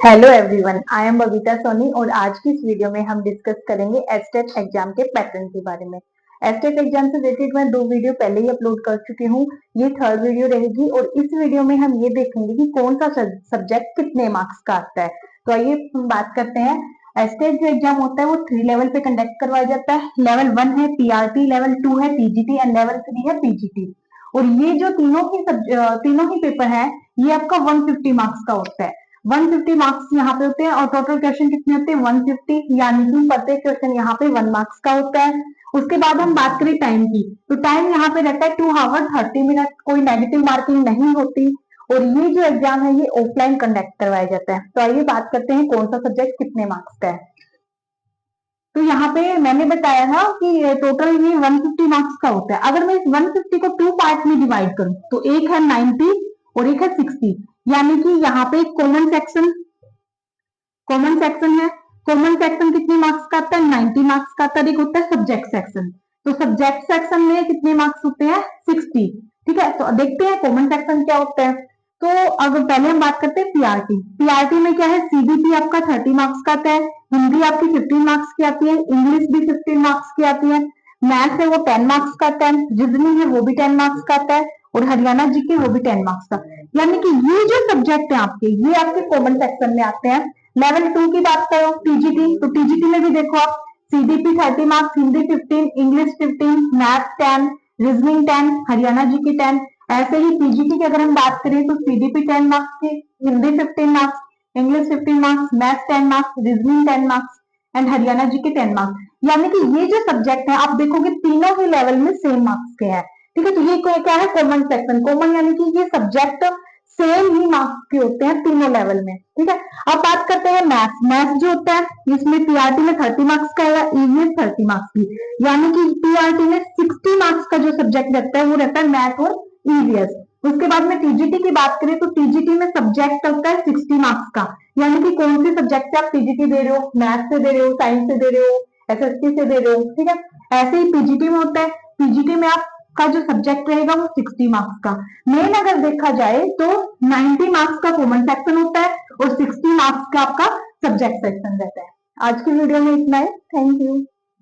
Hello everyone, I am Babita Soni और आज की इस वीडियो में हम डिस्कस करेंगे एस्टेट एग्जाम के पैटर्न के बारे में। एस्टेट एग्जाम से रिलेटेड मैं 2 वीडियो पहले ही अपलोड कर चुकी हूँ। ये 3rd वीडियो रहेगी और इस वीडियो में हम ये देखेंगे कि कौन सा सब्जेक्ट कितने मार्क्स का आता है। तो आइए हम बात करते हैं। एस्टेट जो एग्जाम होता है वो 3 लेवल पे कंडक्ट करवाया जाता है। लेवल 1 है पीआरटी, लेवल 2 है पीजीटी एंड लेवल 3 है पीजीटी। और ये जो तीनों ही पेपर है ये आपका 150 मार्क्स का होता है। 150 मार्क्स यहाँ पे होते हैं और टोटल क्वेश्चन कितने होते हैं 150, यानी कि प्रत्येक क्वेश्चन यहाँ पे 1 मार्क्स का होता है। उसके बाद हम बात करें टाइम की, तो टाइम यहाँ पे रहता है 2 आवर 30 मिनट, कोई नेगेटिव मार्किंग नहीं होती। और ये जो एग्जाम है ये ऑफलाइन कंडक्ट करवाया जाता है। तो आइए बात करते हैं कौन सा सब्जेक्ट कितने मार्क्स का है। तो यहाँ पे मैंने बताया ना कि टोटल ये 150 मार्क्स का होता है। अगर मैं इस 150 को 2 पार्ट में डिवाइड करूं तो एक है 90 और एक है 60, यानी कि यहाँ पे कॉमन सेक्शन है। कॉमन सेक्शन कितने मार्क्स का आता है 90 मार्क्स का आता है। एक होता है सब्जेक्ट सेक्शन, तो सब्जेक्ट सेक्शन में कितने मार्क्स होते हैं 60। ठीक है, तो देखते हैं कॉमन सेक्शन क्या होता है। तो अगर पहले हम बात करते हैं पीआरटी। पीआरटी में क्या है, सीबीपी आपका 30 मार्क्स का आता है, हिंदी आपकी 15 मार्क्स की आती है, इंग्लिश भी 15 मार्क्स की आती है, मैथ है वो 10 मार्क्स का आता है, रीजनिंग है वो भी 10 मार्क्स का आता है और हरियाणा जीके वो भी 10 मार्क्स का। यानी कि ये जो सब्जेक्ट है आपके ये आपके कॉमन सेक्शन में आते हैं। लेवल 2 की बात करो टीजीटी, तो टीजीटी में भी देखो आप CDP 30 marks, Hindi 15, English 15, math 10, reasoning 10, Haryana GK 10। ऐसे ही पीजीटी की अगर हम बात करें तो सीडीपी 10 मार्क्स की, Hindi 15 marks, English 15 marks, math 10 marks, reasoning 10 marks and Haryana GK 10 marks. यानी कि ये जो सब्जेक्ट है आप देखोगे तीनों ही लेवल में सेम मार्क्स के हैं। ठीक है, तो ये क्या है कॉमन सेक्शन। कॉमन यानी कि ये सब्जेक्ट सेम ही मार्क्स के होते हैं तीनों लेवल में। ठीक है, अब बात करते हैं मैथ्स। मैथ्स जो होता है इसमें पीआरटी में 30 मार्क्स का है, ईवीएस 30 मार्क्स की, यानी कि पीआरटी में 60 मार्क्स का जो सब्जेक्ट रहता है वो रहता है मैथ और ईवीएस। उसके बाद में टीजीटी की बात करें तो टीजीटी में सब्जेक्ट होता है 60 मार्क्स का, यानी कि कौन से सब्जेक्ट से आप टीजीटी दे रहे हो, मैथ से दे रहे हो, साइंस से दे रहे हो, एसएसटी से दे रहे हो। ठीक है, ऐसे ही पीजीटी में होता है। पीजीटी में आप का जो सब्जेक्ट रहेगा वो 60 मार्क्स का। मेन अगर देखा जाए तो 90 मार्क्स का कॉमन सेक्शन होता है और 60 मार्क्स का आपका सब्जेक्ट सेक्शन रहता है। आज की वीडियो में इतना है, थैंक यू।